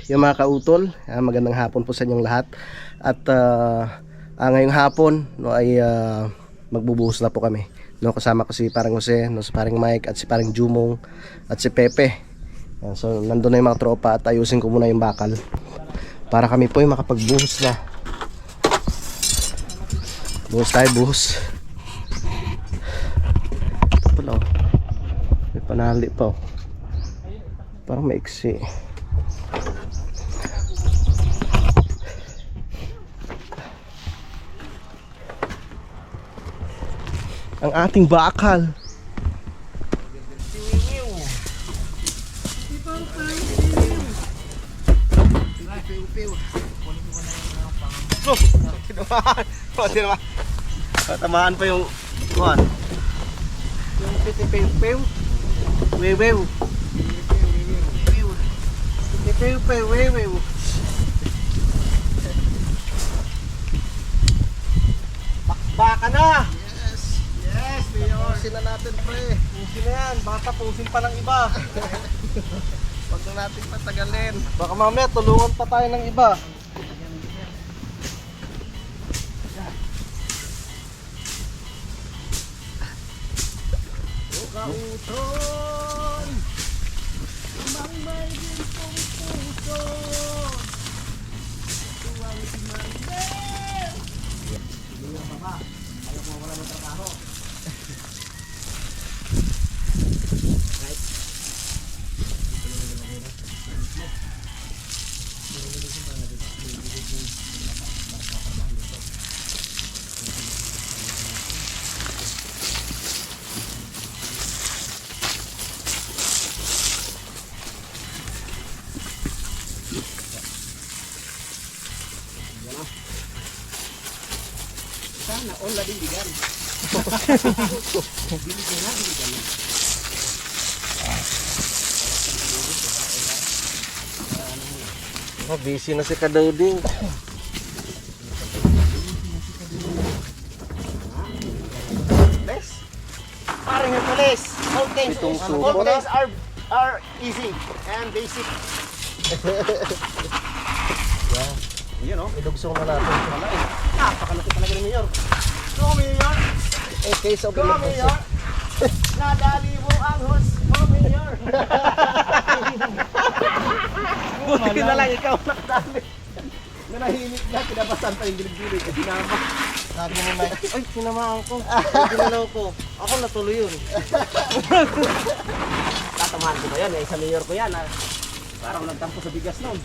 yung mga kautol, magandang hapon po sa inyong lahat. At ngayong hapon no, ay magbubuhos na po kami. No, kasama ko si Parang Jose, no, si Parang Mike at si Parang Jumong at si Pepe. So nandun na yung mga tropa at ayusin ko muna yung bakal para kami po yung makapagbuhos na. Buhos tayo, buhos. Ito pala oh. May panali pa oh. Parang maiksi. Ang ating bakal. Tamaan pa yung kuhan. Yung pitipew-pew. Wewew. Pitipew-pew, wewew. Baka na! Yes, Mayor. Pusin na natin, pre. Pusin na yan. Bata, pusin pa ng iba. Huwag na natin patagalin. Baka mamaya tulungan pa tayo ng iba. Kauton, mang may gintong puso, tuwang si Mandel. Hindi na baba, ayaw mo wala ng trabaho. Right. Sana all na dindigan. Dindigan na, dindigan na. Busy na si Kadoding. Les? Parang yung police. All things are easy and basic. Yeah. Yun o, ilugsong na natin. Napakalaki talaga ng Mayor. Go Mayor! In case of Go Mayor! Nadali mo ang hos mo Mayor! Buti na lang ikaw nakdali. Nanahimik na, kinabasan pa yung gilig-gilig. Sinama. Sabi mo Mike, ay sinamaan ko. Ginalaw ko. Ako natuloy yun. Tatamahan ko ba yan? Sa Mayor ko yan. Parang nagtampo sa bigas noon.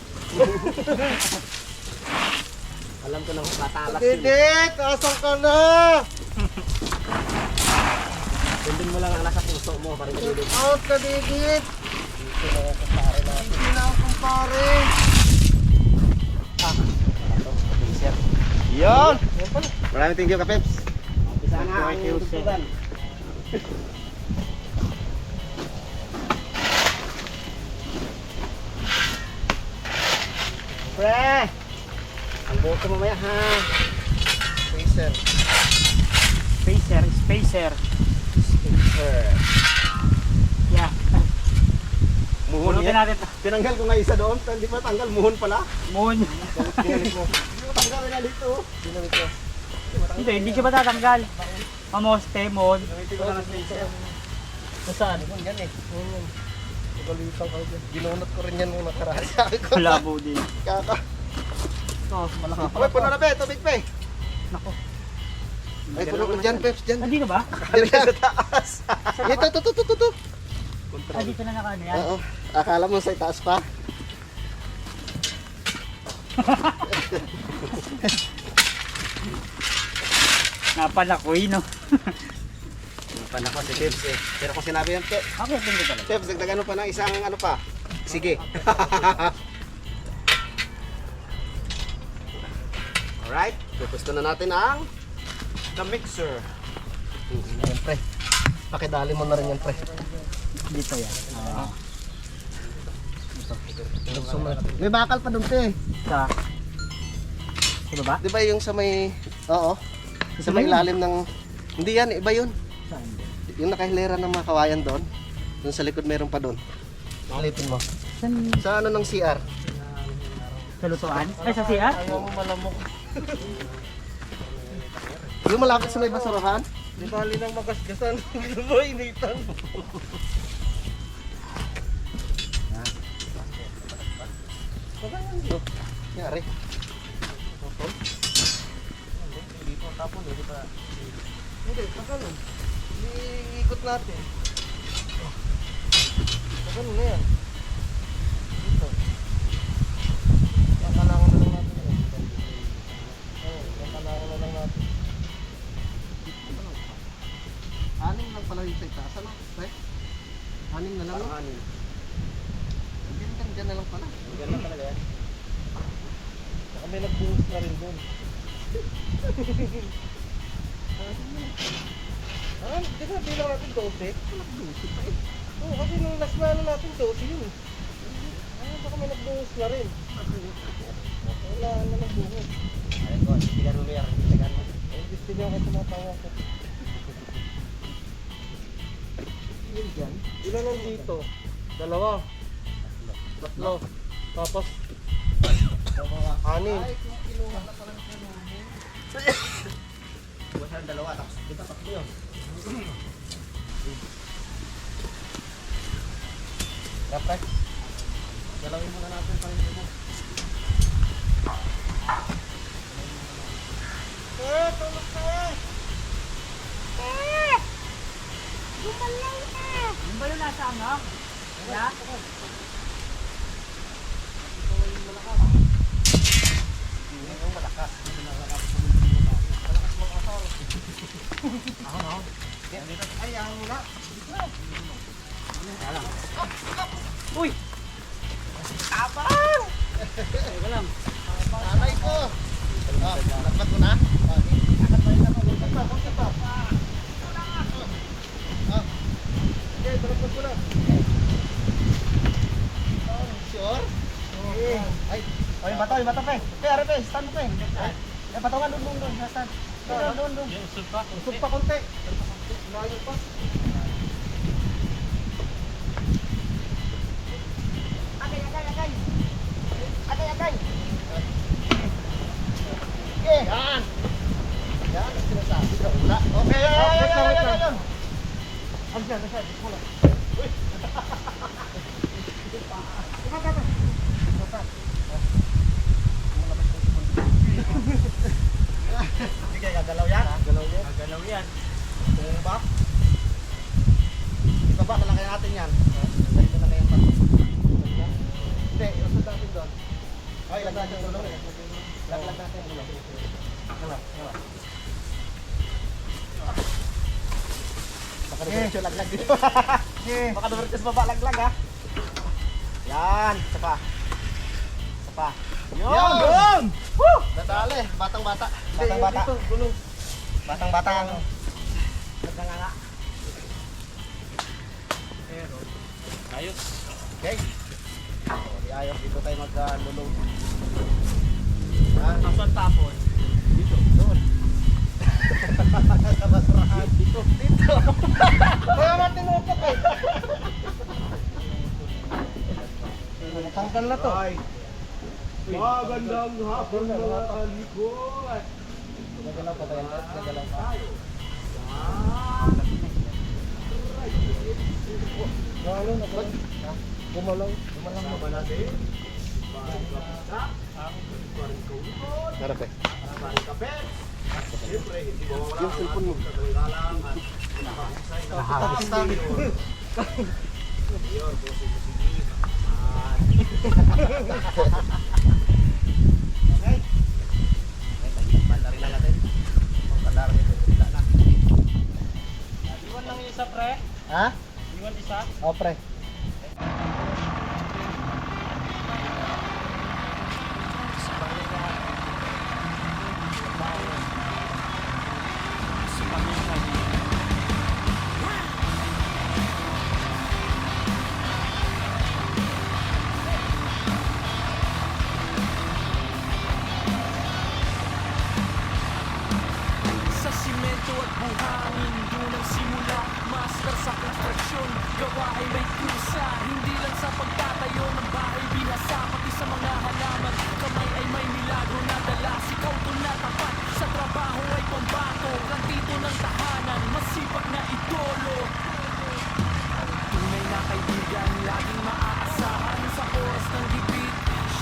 Alam ko na kung matalas yun. Didik! Asan ka na? Tundin mo lang ang nasa puso mo. Shout out ka, Didik! Dito na yung kumpare natin. Dito na ang kumpare. Sir. Yun! Maraming thank you, Kapeps. Isa na ang tutugan. Pre! Ang buhok ko mamaya ha. Spacer. Spacer. Yeah. Muhon yan. Natin. Tinanggal ko nga isa doon. Hindi pa tanggal. Muhon pala. Muhon. Hindi mo tanggal na dito. Hindi siya matatanggal. Mamoste, muhon. Gamitin ko na ng spacer. Saan? Yan eh. Nagalitan ka dyan. Ginunot ko rin yan nung nakaraan. Malabo din. Kaka. Oh, malaki. Okay, puno na be, tubig pe. Nako. Ay, puno ko dyan, Peps, dyan. Nandito ba? Dyan sa taas. Ito. Dito na naka ano yan? Oo. Akala mo sa itaas pa? Napalakoy, no? Panako si Peps eh. Pero kung sinabi yan, Peps. Okay, hindi talaga. Peps, dagdagan mo pa ng isang ano pa. Sige. Alright, pupusto na natin ang the mixer. Yan pre, pakidali mo na rin yan pre. Dito yan. May bakal pa doon te. Sa baba? Di ba yung sa may, oo, sa may ilalim ng, hindi yan, iba yun. Saan? Yung nakahilera ng mga kawayan doon. Doon sa likod meron pa doon. Alipin mo. Saan? Sa ano ng CR? Sa lutuan? Ay, sa CR? Ayaw mo malamok. Yung malapit sa may basurahan? Di bali ng magasgasan. Initan. Yari. Dito tapon, hindi pa. Hindi, pakalo. Iikot natin. Pakalo na yan. Dito. Yung kalangan na lang natin. Yung kalangan na lang natin. Anim lang pala yung sa itaas. Ano? Right? Anim na lang. Anim. Diyan na lang pala. Diyan lang talaga yan. Saka may nagbuhos na rin doon. Di ba bilang natin 12? Nagbusit pa eh. Oo, kasi nung last na ano natin 12 yun. Baka may nagbuhos na rin. Wala na nagbuhos. Ayun ko, tigan mo meron. Tigan mo. Ay, gusto niya ako tumatawa ko. Yun dyan. Ilan nandito? 2. 3. Tapos 6. Ay, kung kinuha na pala ng kanumi. Buwasan ang dalawa. Tapos dito tatlo yun. Dapat. Galawin muna natin pang mo. Tulog ka! Yung ba yung nasa ano? Wala? Yung malakas. Ay, ang muna. Uy! Tabang! Teka lang. Nanay ko! Nakbat mo na? Akat pa rin ako. Bakit pa? Bakit pa? Okay, balagpag ko na. Sure? Ay, yung bata pe. Pe, are pe, stand mo pe. Ay, patungan doon. Stand. Doon. Usog pa konti. Layo pa. Agay. Okay. Yan. Yan, ang sinasabi ka. Wala. Okay, yan. Ang siya. Wala. Hindi kaya gagalaw yan. Galaw yan. Tumba. Ibaba na lang kaya natin yan. Ganito na kaya yung bato. Hindi, usod natin doon. Ay, laglag natin ulo. Laglag natin ulo. Baka dumiretso laglag dito. Baka dumiretso sa baba laglag ha. Yan, isa pa. Yun! Woo! Dadali, batang-bata. Dito, gulong. Batang-bata ang nagkanganga. Ayos. Okay. So, di ayos dito tayo maglulong. Yan. Tapos tapon. Dito. Doon. Sa basurahan. Dito. Kaya natin upok eh. Tanggal na to. Ay. Magandang hapon mga kalikot. Nagalaw pa tayo. Nagalaw pa. Lalo na ba? Gumalaw. na ba natin? Harap eh. Yung cellphone mo. Okay. Bandarin lang natin. Bandarin ito. Wala na. Iwan lang yung isa, pre. Ha? Iwan isa. O, pre. Sa simento simento at buhangin, doon ang simula. Master sa konstruksyon, gawa ay may kusa. Hindi lang sa pagtatayo ng bahay binasa, pati sa mga halaman. Kamay ay may milagro na dala, sikaw to na tapat. Sa trabaho ay pambato, plantito ng tahanan, masipag na idolo. Tunay na kaibigan, laging maaasahan. Sa oras ng gipit,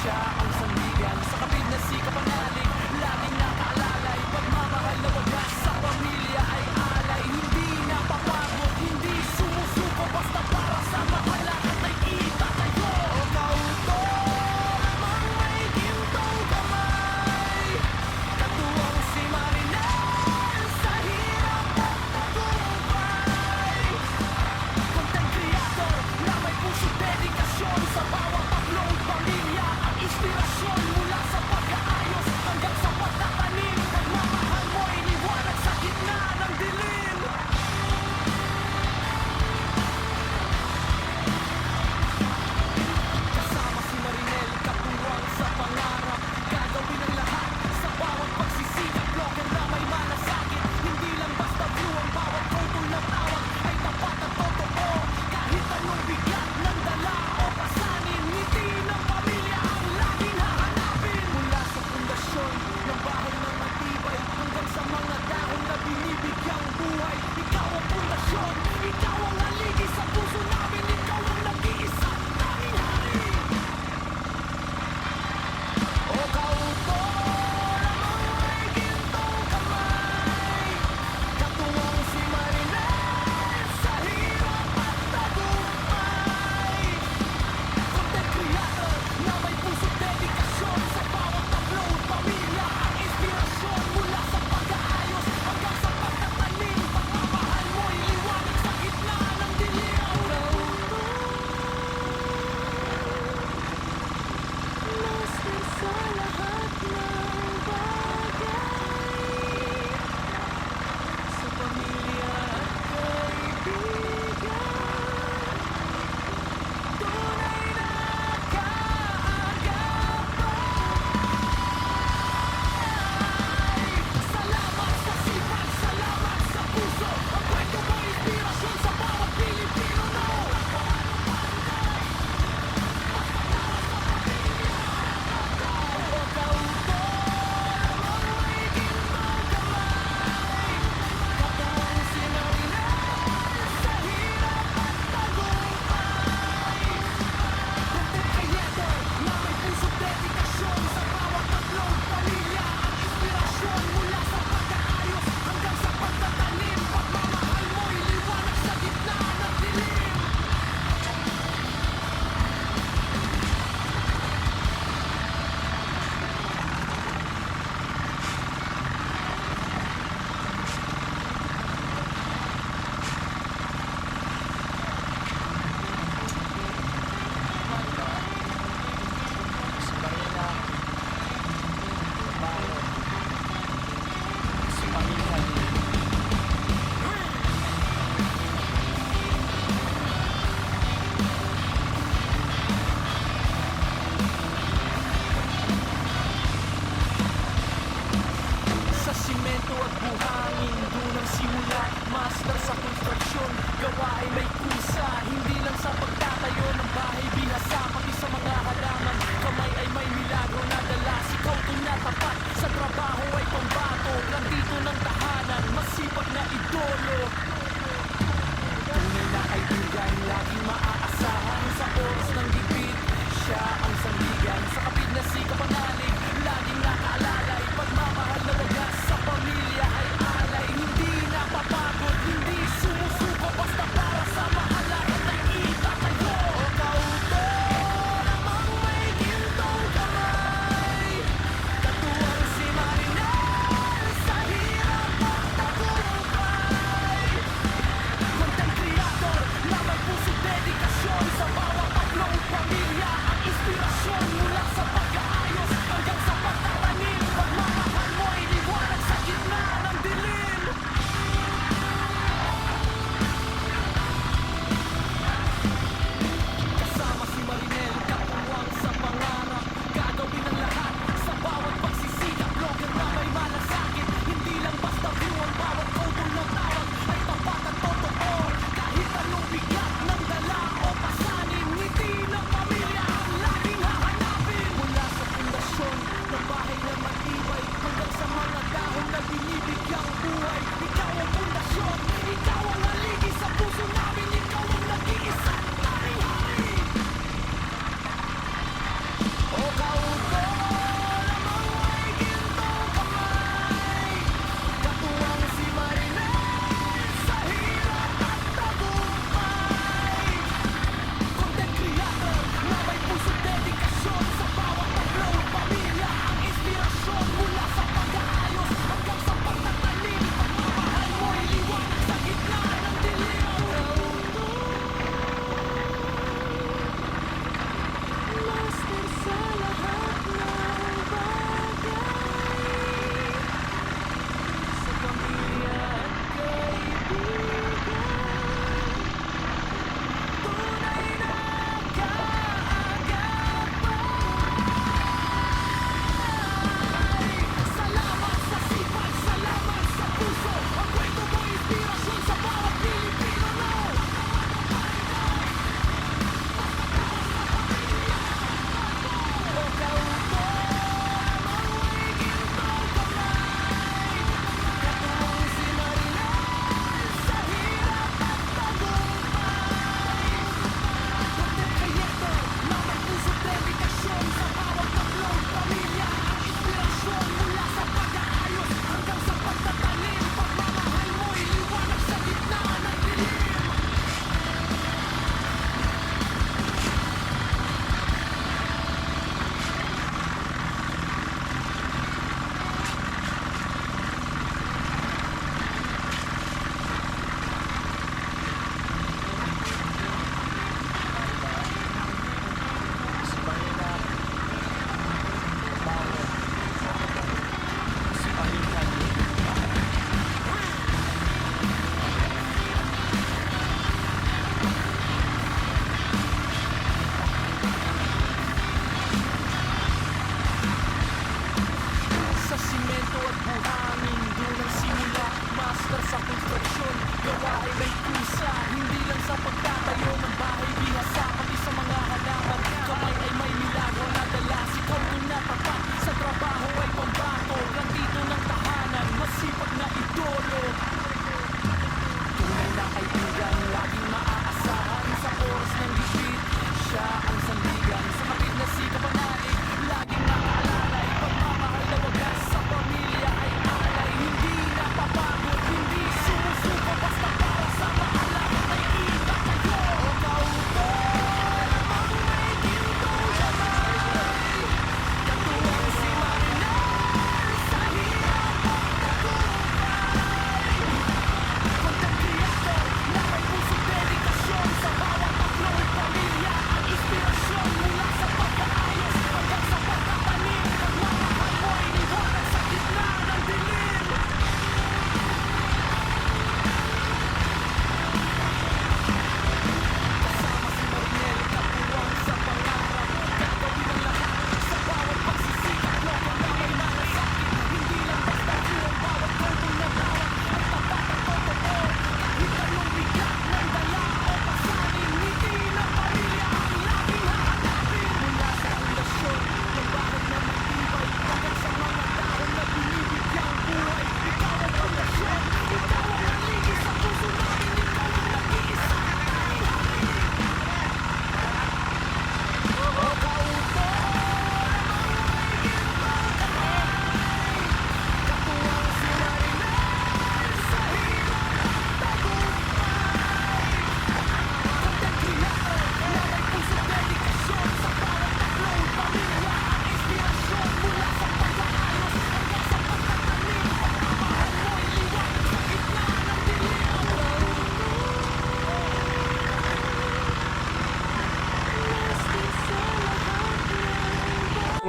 siya ang sandigan. Sa kapit na sikap panalig, laging nakaalalay. Pagmamahal na wagas sa pamilya ay alay. Hindi napapagod, hindi sumusuko, basta para sa mahalahan ay itatayo. O kauto, lamang may gintong kamay. Katuwang si Marinel sa hirap at tagumpay. Content creator na may puso dedikasyon, sa bawat upload pamilya ang inspirasyon. Mula sa pag-aayos hanggang sa pagtatanim, pagmamahal mo ay liwanag sa gitna ng dilim. Kasama si Marinel, katuwang sa pangarap, gagawin ang lahat sa bawat pagsisikap. Vlogger na may malasakit, hindi lang basta view. Ang bawat putol na tawag ay tapat at totoo. Kahit anong bigat ng dala o pasanin, ngiti ng pamilya ang laging hahanapin. Mula sa pundasyon ng bahay na matibay, hanggang sa mga dahon na binibigyang buhay. Ikaw ang pundasyon, ikaw ang haligi sa puso namin. Ikaw ang nag-iisa, tanging hari. O kauto, lamang may gintong kamay. Katuwang si Marinel sa hirap at tagumpay. Content creator na may puso't dedikasyon, sa bawat upload pamilya ang inspirasyon. Mula sa pag-aayos hanggang sa pagtatanim, pagmamahal mo'y liwanag sa gitna ng dilim. Master sa lahat ng bagay, sa pamilya at kaibigan, tunay na kaagapay. Salamat sa sipag, salamat sa puso. Ang kwento mo inspirasyon sa bawat Pilipino, no? O kauto, lamang may gintong kamay. Katuwang si Marinel sa hirap at tagumpay. Content creator na may puso't dedikasyon, sa bawat upload pamilya ang inspirasyon. Mula sa pag-aayos hanggang sa pagtatanim, pagmamahal mo'y liwanag sa gitna ng dilim. Sa simento at buhangin, doon ang simula. Master sa konstruksyon, gawa ay may kusa. Hindi lang sa pagtatayo ng bahay binasa, pati sa mga halaman. Kamay ay may milagro na dala, sikaw to na tapat. Sa trabaho ay pambato, plantito ng tahanan, masipag na idolo. Tunay na kaibigan, laging maaasahan. Sa oras ng gipit, siya ang sandigan. Sa kapit na sikap panalig, laging nakaalalay. Pagmamahal na wagas sa pamilya ay alay. Hindi napapagod, hindi sumusuko, basta para sa mahalahan ay itatayo. O kauto, lamang may gintong kamay. Katuwang si Marinel sa hirap at tagumpay. Content creator na may puso't dedikasyon, sa bawat upload pamilya ang inspirasyon. Mula sa pag-aayos hanggang sa pagtatanim,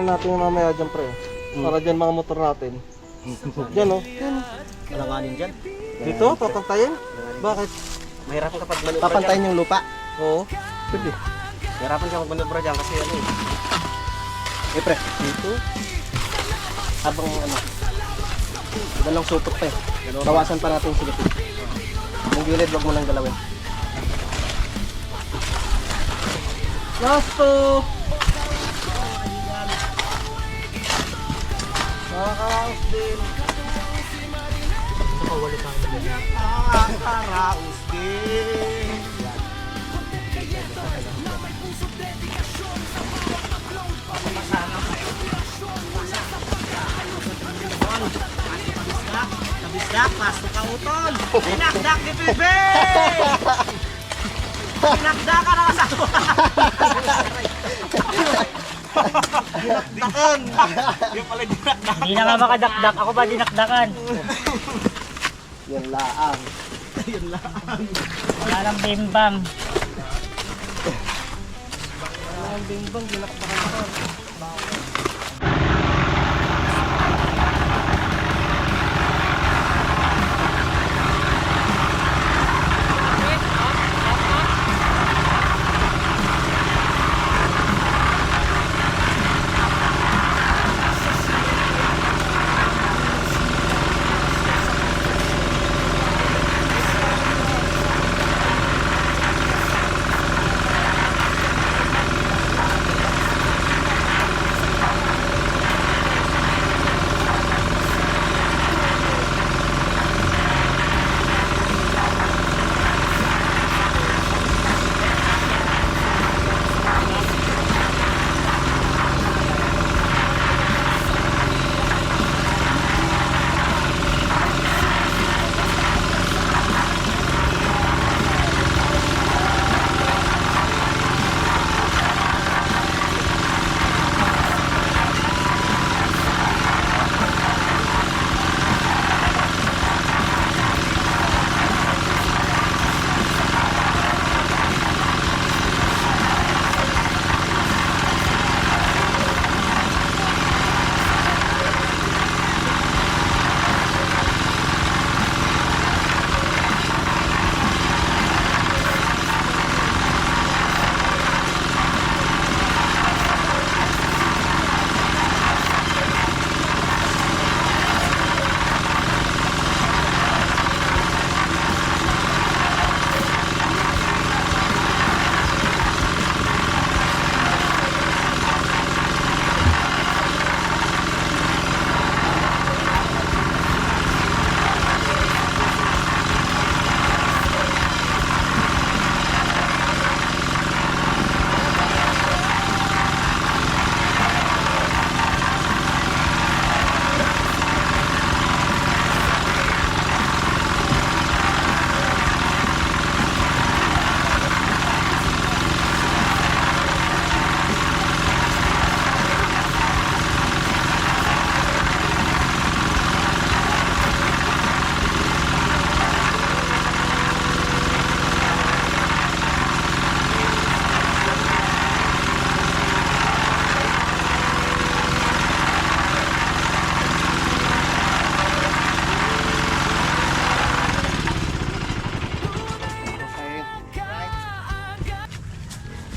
natin yung mamaya dyan, pre. Para dyan mga motor natin. Dyan, oh. Alanganin dyan. Dito, papantayin? Bakit? Mahirapan kapag manubra Papantayin dyan. yung lupa? Oo. Pwede. Mahirapan siya mag-manubra dyan kasi ano eh. Eh pre, Dito. habang ano, dalang supot pa eh. Bawasan pa natin yung silipin. Yung gilid, wag mo nang galawin. Last two! Nakakaraos din. Nakakaraos din. Kabisdak, pasok ka utol. Pinakdak ni Bebe! Pinakdak ka na kasawa. Dinakdakan. Yung pala dinakdakan. Hindi na nga makadakdak. Ako ba dinakdakan? Yan laang. Wala nang bimbang. Ang bingbang, ginakbakan pa.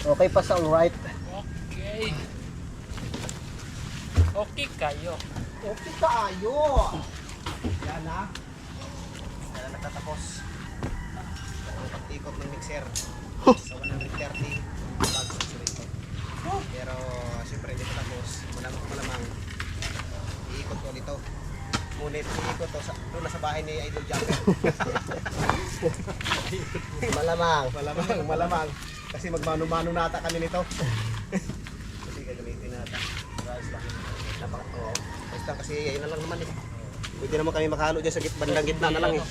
Okay pa sa alright. Okay. Okay kayo. Okay tayo. Yan na. Yan na nagtatapos. Ang pag-ikot ng mixer. Sa 130 bags sa rito. Pero siyempre hindi pa tapos. Malamang iikot ko dito. Ngunit iikot to doon na sa bahay ni Idol Jumper. Malamang. Kasi magmano-mano nata kami nito. Kasi gagamitin nata. Guys lang. Guys lang kasi ayun na lang naman eh. Pwede naman kami makahalo dyan sa bandang gitna na lang eh.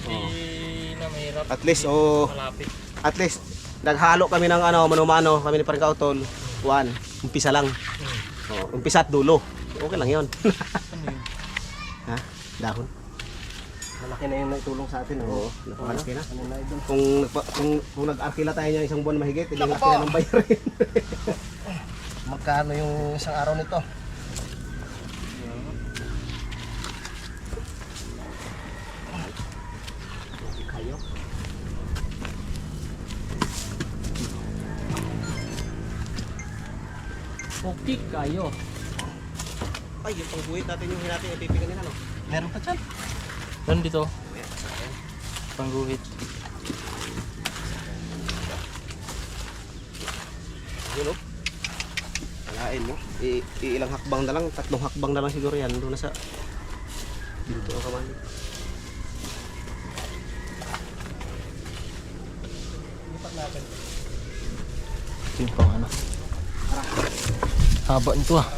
Hindi na mahirap. At least Malapit. at least naghalo kami ng mano-mano kami ni Parang Kautol. Umpisa lang. Umpisa at dulo. Okay lang 'yon. Ha? Dahon. Malaki na yung naitulong sa atin. Oo, napakalaki na. Ano na idol? Kung nag-arkila tayo niya isang buwan mahigit, hindi na kaya ng bayarin. magkano yung isang araw nito. Kayo. Okay kayo. Ay, yung pangbuhit natin yung hinati yung pipi kanina, no? Meron pa dyan. Doon dito. Pangguhit. Yun, oh. Kalain mo. Ilang hakbang na lang, 3 hakbang na lang siguro yan. Doon na sa binto ang kamay. Lipat natin. Ito yung pang ano. Haba nito ah.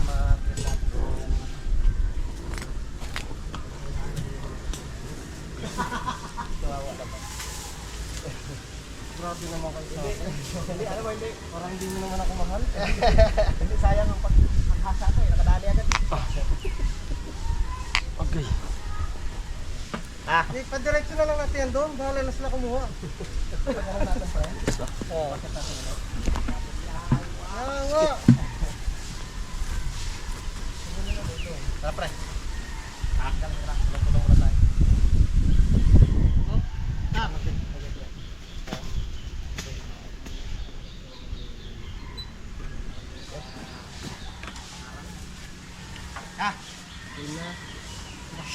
Grabe naman kayo sa akin. Hindi, alam mo, hindi. Parang hindi mo naman ako mahal. Hindi, sayang ang paghasa ko. Nakadali agad. Okay. Hindi, padiretso na lang natin yan doon. Bahala na sila kumuha. Pagkaroon natin, pre. Oo. Bakit natin na. Yawa! Tara, pre. Tulong muna tayo.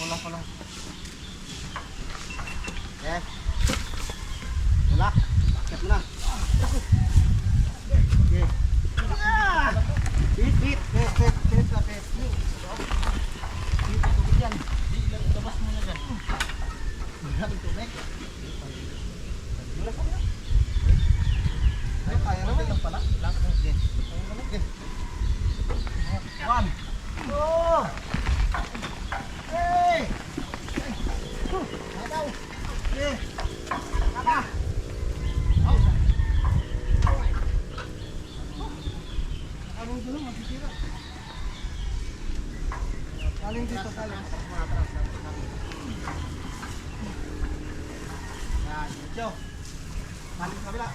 Wala pa lang. Yes. Wala. Bakit mo na. Okay. Beat, beat. Beat. Tubig yan. Labas mo na dyan. Maraming tubig. Ay, kaya naman lang pala. Okay. Okay. 1. Oh! Hey!Adaw! Hey! Kaka! Anong dito? Masisira. Saling dito, saling. Yan, dito. Saling sa kabila.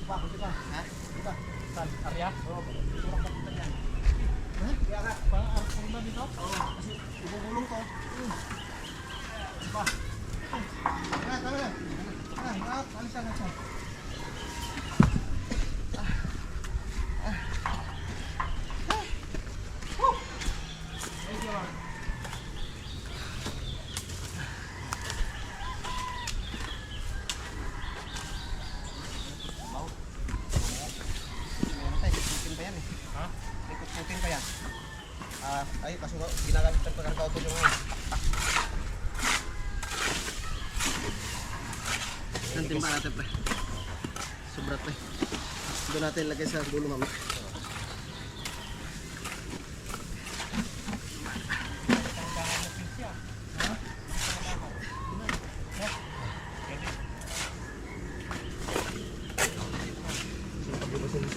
Diba? Ha? Diba? Saan? Arya? Oo. Surak na kita yan. Kaya nga, parang na dito? Oo, kasi ibubulong ko. Diba? Tama na. Alisan na siya. Thank you, Lord. Ikot-ikutin pa yan. Ay, kaso ginagamit ng pagkakao ito yung ngayon. Isang timba natin, pre. Sobrat, pre. Doon natin lagay sa dulo, mama.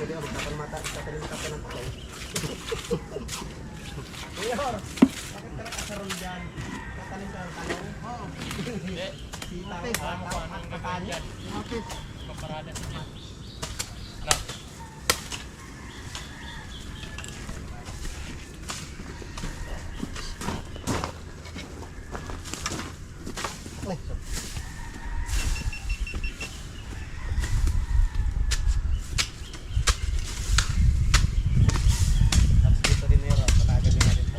Sige, magtapan mata, tatalim ka pa ng pagkaw. Mayor, bakit ka nakasaroon dyan? Tatalim ka ng talong? Oo. Hindi. Sitaw, Alam mo kung anong gagawin dyan. Mapit. Paparada sa dyan. No. Tapos dito din, Mayor, patagan din natin ito.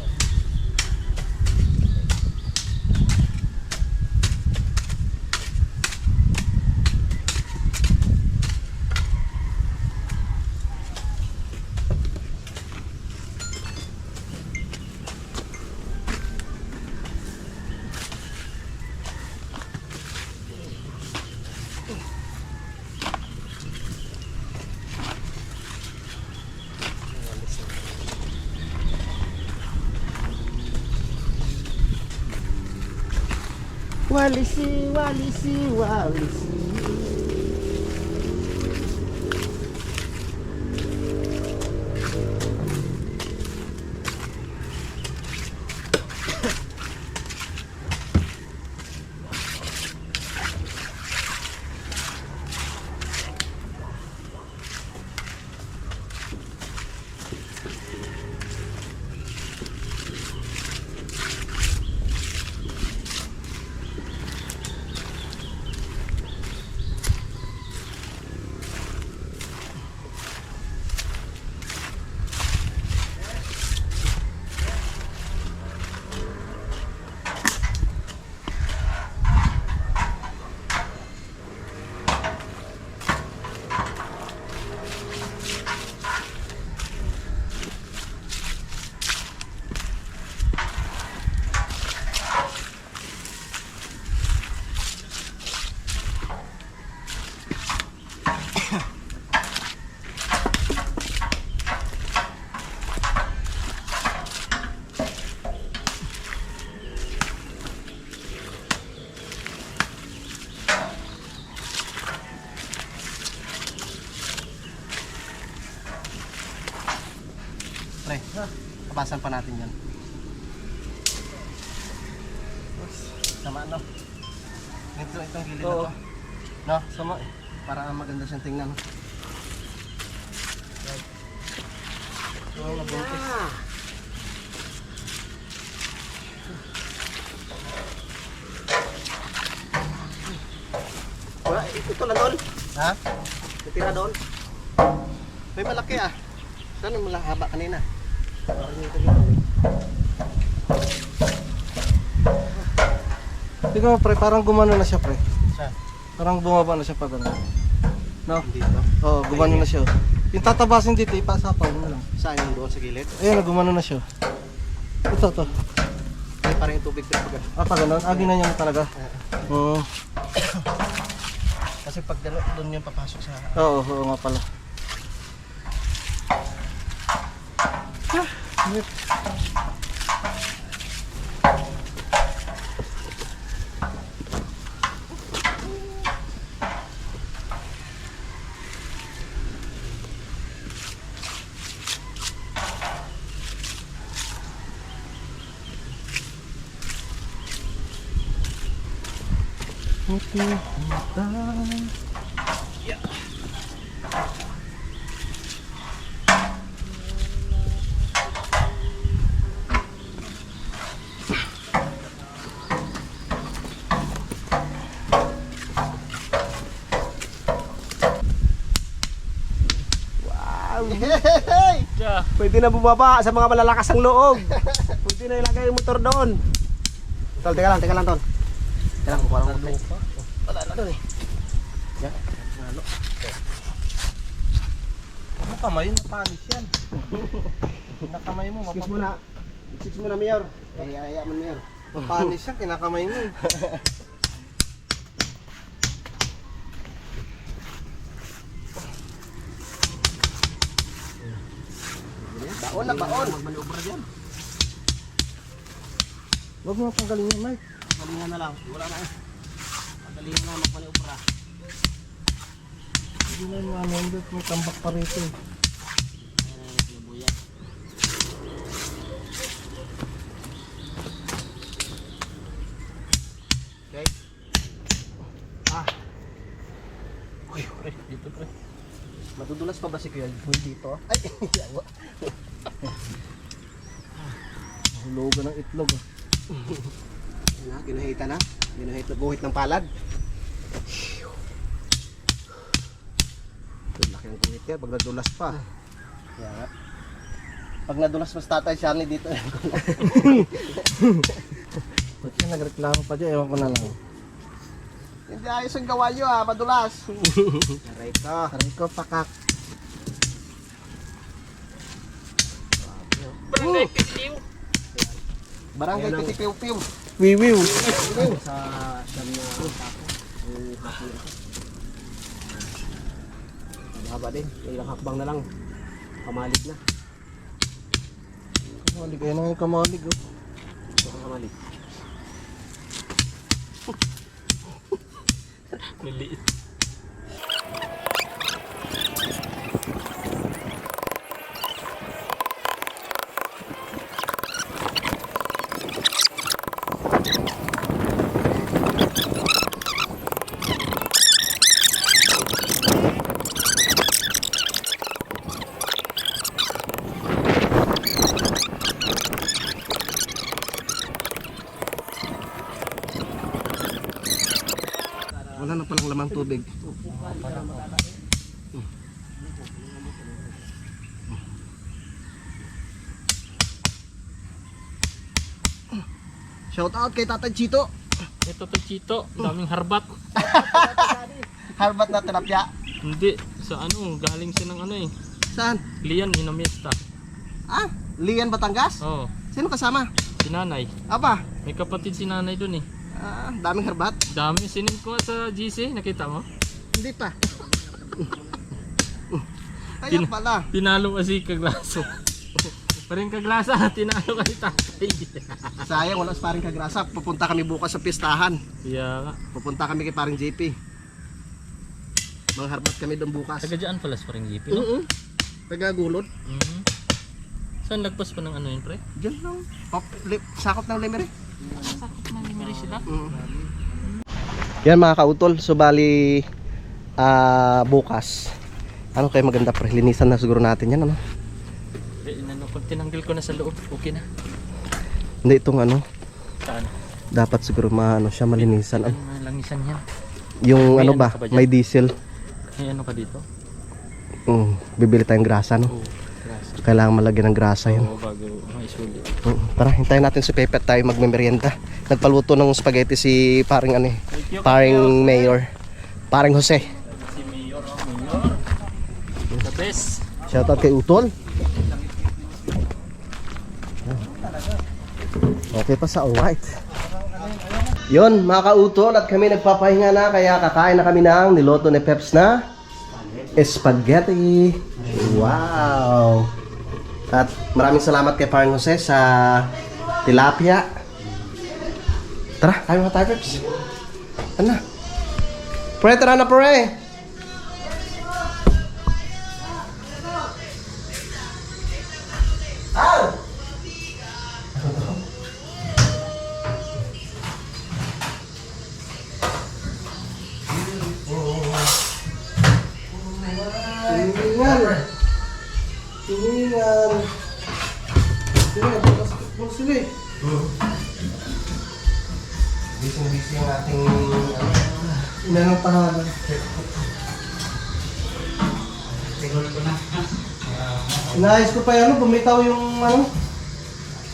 Walisi, walisi, walisi. Iwasan pa natin yan. Sama no? Itong gilid na to. No, sama eh. Para maganda siyang tingnan. Oh, nabuntis. Wala, ito lang doon. Ha? Natira doon. May malaki ah. Saan yung haba kanina? Tingnan mo pre, parang gumano na siya pre. Saan? Parang bumaba na siya pa gano'n. No? Dito. Oo, gumano na siya. Yung tatabasin dito, ipasapaw mo lang. Saan yung doon sa gilid? Ayun, gumano na siya. Ito. Ay, parang yung tubig pero pag Ah, pa gano'n? Ah, ginanyan mo talaga. Oo. kasi pag doon yung papasok sa Oo nga pala. Yeah. pwede na bumaba sa mga malalakas ang loob. Pwede na ilagay yung motor doon. Tol, teka lang, Tol. Teka lang, kukuha lang mo. Wala na doon eh. Yan, ano? Ano kamay? Napanis yan. Nakamay mo, Excuse mo na. Excuse mo na, Mayor. Ay, mo, Mayor. mapanis yan, kinakamay mo. Baon na, baon. Magmanubra dyan. Huwag mo tanggalin yan, Mike. Galingan na lang. Wala na eh. Magalingan na magmanubra. Hindi na yung ano, may tambak pa rito eh. Okay. Uy, pre, dito pre. Madudulas pa ba si Kuya Joy dito? Ay, yawa. Hulugan ng itlog. Ginuhita na. Ginuhit na buhit ng palad. Ito, laki ang guhit niya. Pag nadulas pa. Kaya pag nadulas mas tatay Charlie dito. Ba't siya nagreklamo pa dyan? Ewan ko na lang. Hindi ayos ang gawa nyo ah, madulas. Aray ka. Aray ko, pakak. Barangay Pitiw. Barangay Pitipiw-piw. Wiwiw. Sa siyam na tako. Ang hakbang. Mahaba din. Ilang hakbang na lang. Kamalig na. Kamalig, ayun na yung kamalig. Oh. Ito ang kamalig. Maliit. Wala na palang lamang tubig. Shout out kay Tatay Chito. Ito to Chito, daming harbat. Harbat na tilapia. Hindi, sa ano, galing siya ng ano eh. Saan? Lian Inamiesta. Ah, Lian Batangas? Oo, Sino kasama? si nanay. Aba, May kapatid si nanay dun eh. daming harbat. Dami, sinend ko nga sa GC, nakita mo? Hindi pa. Kaya pala. Tinalo kasi Kaglaso. Paring Kaglasa, tinalo ka ni tatay. Sayang, wala sa paring Kagrasa. Pupunta kami bukas sa pistahan. Kaya nga. Pupunta kami kay paring JP. Mangharbat kami doon bukas. Taga dyan pala sa paring GP, no? Taga Gulod. Mhm. Saan lagpas pa ng ano yun, pre? Diyan lang. Sakop ng Lemery. Sakot na limeri sila. Yan mga kautol. So bali bukas. Ano kayo maganda pre? Linisan na siguro natin yan ano? Pag tinanggal ko na sa loob, okay na. Hindi itong ano. Saan? Dapat siguro maano siya malinisan. Ano, langisan yan. Yung May ano ano ba? ka ba dyan? May diesel. May ano ka dito? Bibili tayong grasa no? Oo, grass. Kailangan malagyan ng grasa yun. Oo, bago maisulit. Tara, hintayin natin si Pepe at tayo magmemerienda. Nagpaluto ng spaghetti si paring ano eh. Paring Mayor. Paring Jose. Si Mayor, Mayor. The best. Shoutout kay Utol. Okay pa sa alright. Yun mga kautol at kami nagpapahinga na kaya kakain na kami ng niloto ni Peps na spaghetti. Wow. At maraming salamat kay Parang Jose sa tilapia. Tara, kain mga tayo Peps. Ano? Pre, tara na pre. Ah! Tiningan. Tiningan. Tiningan, basketball sila eh. Busy ang ating inanong tahanan. Inaayos ko pa yan, bumitaw yung ano,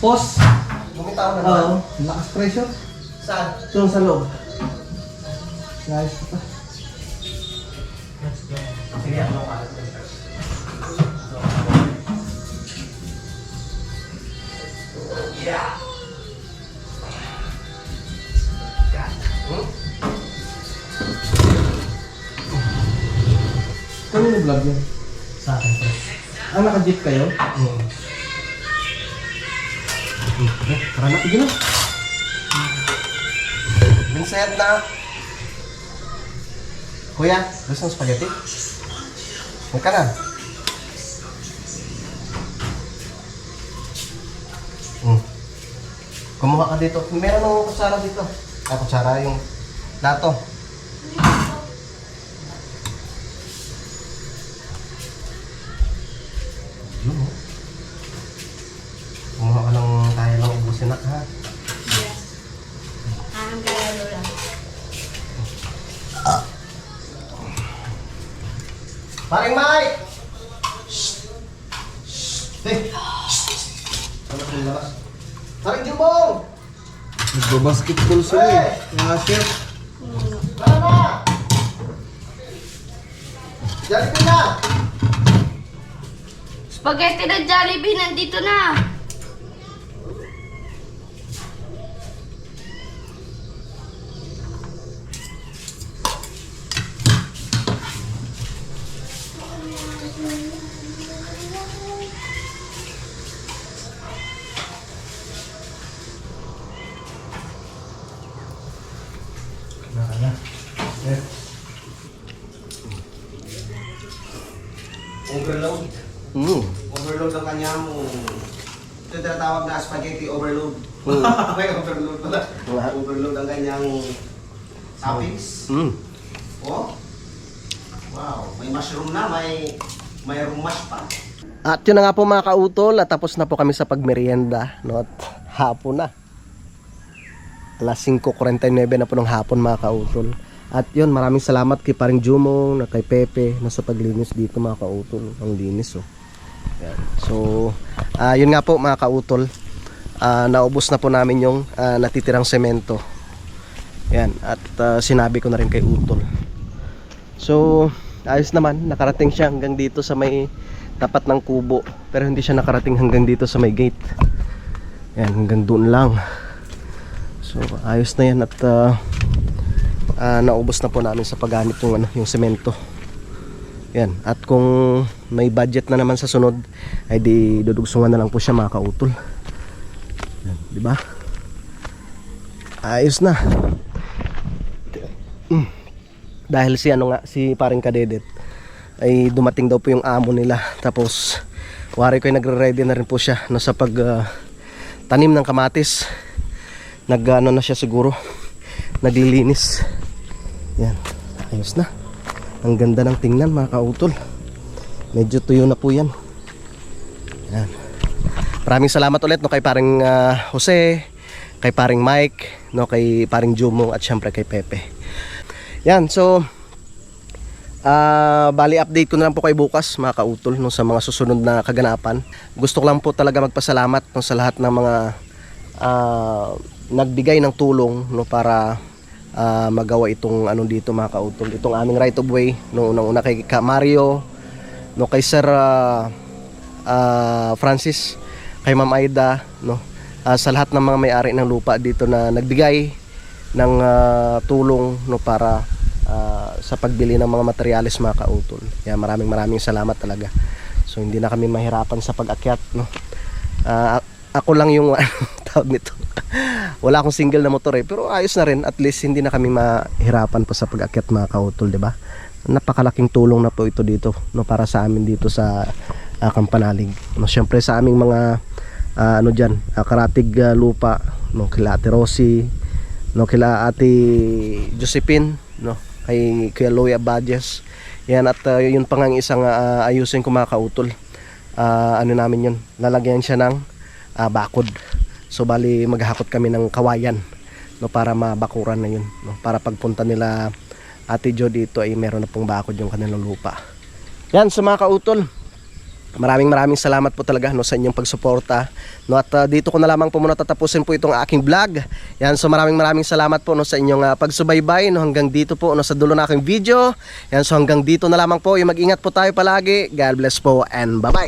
post. Bumitaw na ba? Oo, lakas pressure. Saan? Doon sa loob. Inaayos ko pa. Sige, ano ka? Yeah. Kano yung vlog yun? Sa akin po. Ah, naka-jeep kayo? Oo. Tara na, tigil na. Vincent na. Kuya, gusto ng spaghetti? Huwag ka na. Kumuha ka dito. Meron ng kutsara dito. Ah, kutsara yung lato. Yun, oh. Kumuha ka ng kaya lang ubusin na, ha? Yes. Ang kaya lola. Paring Mike! Shhh! Shhh! Hey! Shhh! Ano kung labas? Paring Jumong! Nagbabasketball sila eh. Mga chef. Tara na! Jollibee na! Spaghetti na Jollibee, nandito na. Overload. Overload ang kanyang ito yung tinatawag na spaghetti overload. May overload pala. Overload ang kanyang toppings. Oh. Wow, may mushroom na, may rumash pa. At yun na nga po mga kautol, at tapos na po kami sa pagmerienda, no? At hapon na. Alas 5:49 na po ng hapon mga kautol. At yun, maraming salamat kay Paring Jumong, kay Pepe na sa paglinis dito mga kautol. Ang linis oh. Yan. So, yun nga po mga kautol. Naubos na po namin yung natitirang semento. Yan, at sinabi ko na rin kay Utol. So, ayos naman, nakarating siya hanggang dito sa may tapat ng kubo. Pero hindi siya nakarating hanggang dito sa may gate. Yan, hanggang doon lang. So, ayos na yan at naubos na po namin sa paggamit yung, yung semento. Yan. At kung may budget na naman sa sunod, ay di dudugsungan na lang po siya mga kautol. Yan, di ba? Ayos na. Dahil si ano nga, si Paring Kadedet ay dumating daw po yung amo nila. Tapos Wari ko ay nagre-ready na rin po siya no, sa pag tanim ng kamatis. Nag-ano na siya siguro, naglilinis. Yan, ayos na. Ang ganda ng tingnan mga kautol. Medyo tuyo na po yan. Yan. Maraming salamat ulit no, kay paring Jose, kay paring Mike, no, kay paring Jumo at syempre kay Pepe. Yan, so bali update ko na lang po kay bukas mga kautol no, sa mga susunod na kaganapan. Gusto ko lang po talaga magpasalamat no, sa lahat ng mga nagbigay ng tulong no, para magawa itong ano dito mga kautol, itong aming right of way no, unang-una kay Mario no, kay Sir Francis, kay Ma'am Aida no, sa lahat ng mga may-ari ng lupa dito na nagbigay ng tulong no, para sa pagbili ng mga materyales mga kautol. Kaya maraming salamat talaga. So hindi na kami mahirapan sa pag-akyat no. Ako lang yung tawag nito. Wala akong single na motor pero ayos na rin, at least hindi na kami mahirapan po sa pag-akyat mga kautol, di ba? Napakalaking tulong na po ito dito no, para sa amin dito sa Kampanalig. No, syempre sa aming mga ano diyan, karatig lupa no, kila Ate Rosie, no, kila Ate Josephine, no, kay Kuya Loy Abadjes. Yan, at yun pang ang isang ayusin ko mga kautol. Ano namin yun, lalagyan siya ng bakod. So bali maghakot kami ng kawayan no, para mabakuran na yun no, para pagpunta nila Ate Jo dito ay meron na pong bakod yung kanilang lupa. Yan, so mga kautol, maraming salamat po talaga no, sa inyong pagsuporta no, at dito ko na lamang po muna tatapusin po itong aking vlog. Yan, so maraming salamat po no, sa inyong pagsubaybay no, hanggang dito po no, sa dulo na aking video. Yan, so hanggang dito na lamang po. Mag-ingat po tayo palagi. God bless po and bye bye.